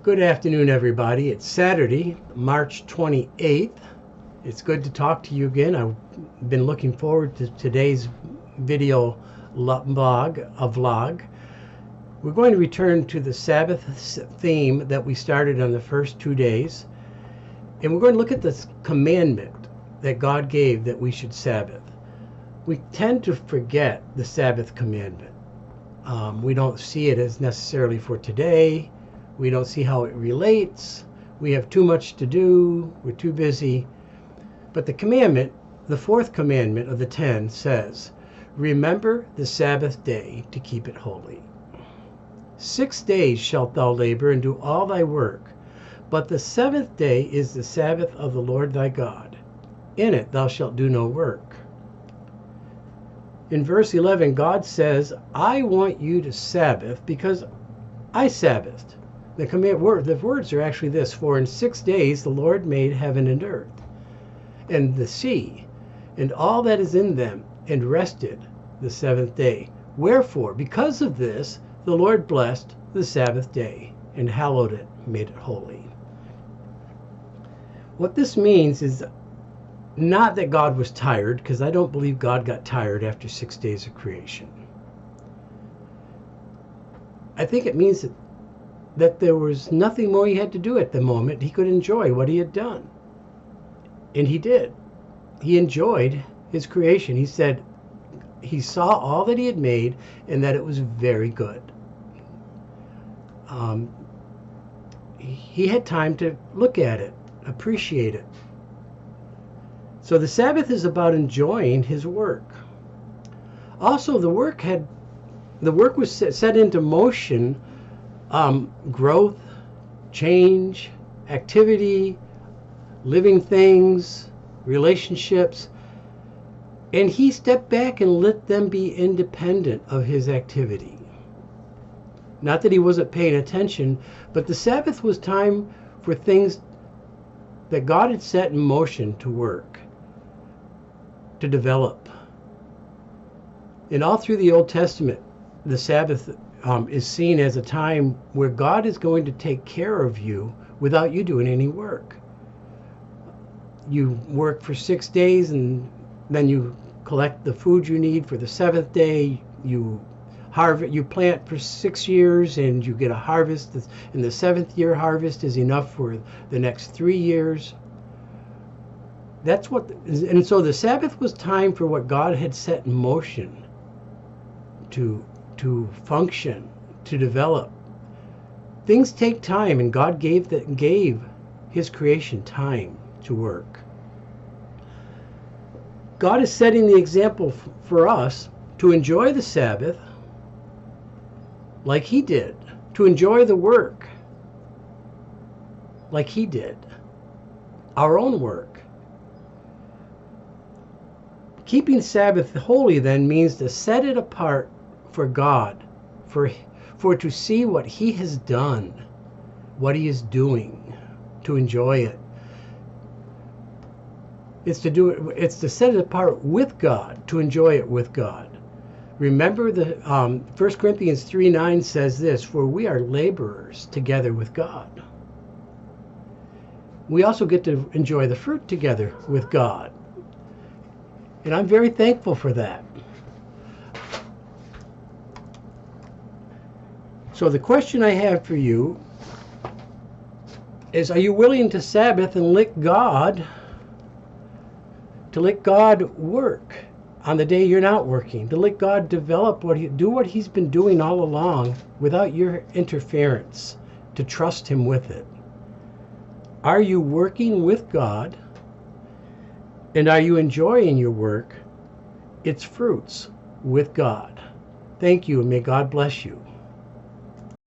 Good afternoon, everybody. It's Saturday, March 28th. It's good to talk to you again. I've been looking forward to today's video vlog. We're going to return to the Sabbath theme that we started on the first 2 days. And we're going to look at this commandment that God gave that we should Sabbath. We tend to forget the Sabbath commandment. We don't see it as necessarily for today. We don't see how it relates. We have too much to do. We're too busy. But the commandment, the fourth commandment of the 10 says, remember the Sabbath day to keep it holy. 6 days shalt thou labor and do all thy work. But the seventh day is the Sabbath of the Lord thy God. In it thou shalt do no work. In verse 11, God says, I want you to Sabbath because I Sabbathed. The words are actually this: for in 6 days the Lord made heaven and earth, and the sea, and all that is in them, and rested the seventh day. Wherefore, because of this, the Lord blessed the Sabbath day, and hallowed it, made it holy. What this means is not that God was tired, because I don't believe God got tired after 6 days of creation. I think it means that there was nothing more he had to do at the moment. He could enjoy what he had done. And he did. He enjoyed his creation. He said he saw all that he had made and that it was very good. He had time to look at it, appreciate it. So the Sabbath is about enjoying his work. Also, the work was set into motion. Growth, change, activity, living things, relationships. And he stepped back and let them be independent of his activity. Not that he wasn't paying attention, but the Sabbath was time for things that God had set in motion to work, to develop. And all through the Old Testament, the Sabbath is seen as a time where God is going to take care of you without you doing any work. You work for 6 days and then you collect the food you need for the seventh day. You plant for 6 years and you get a harvest, and the seventh year harvest is enough for the next 3 years. And so the Sabbath was time for what God had set in motion to function, to develop. Things take time, and God gave his creation time to work. God is setting the example for us to enjoy the Sabbath like he did, to enjoy the work like he did, our own work. Keeping Sabbath holy then means to set it apart for God, for to see what he has done, what he is doing, to enjoy it. It's to set it apart with God, to enjoy it with God. Remember, the 1 Corinthians 3:9 says this: for we are laborers together with God. We also get to enjoy the fruit together with God. And I'm very thankful for that. So the question I have for you is, are you willing to Sabbath and let God work on the day you're not working, to let God develop do what he's been doing all along without your interference, to trust him with it? Are you working with God? And are you enjoying your work, its fruits, with God? Thank you, and may God bless you.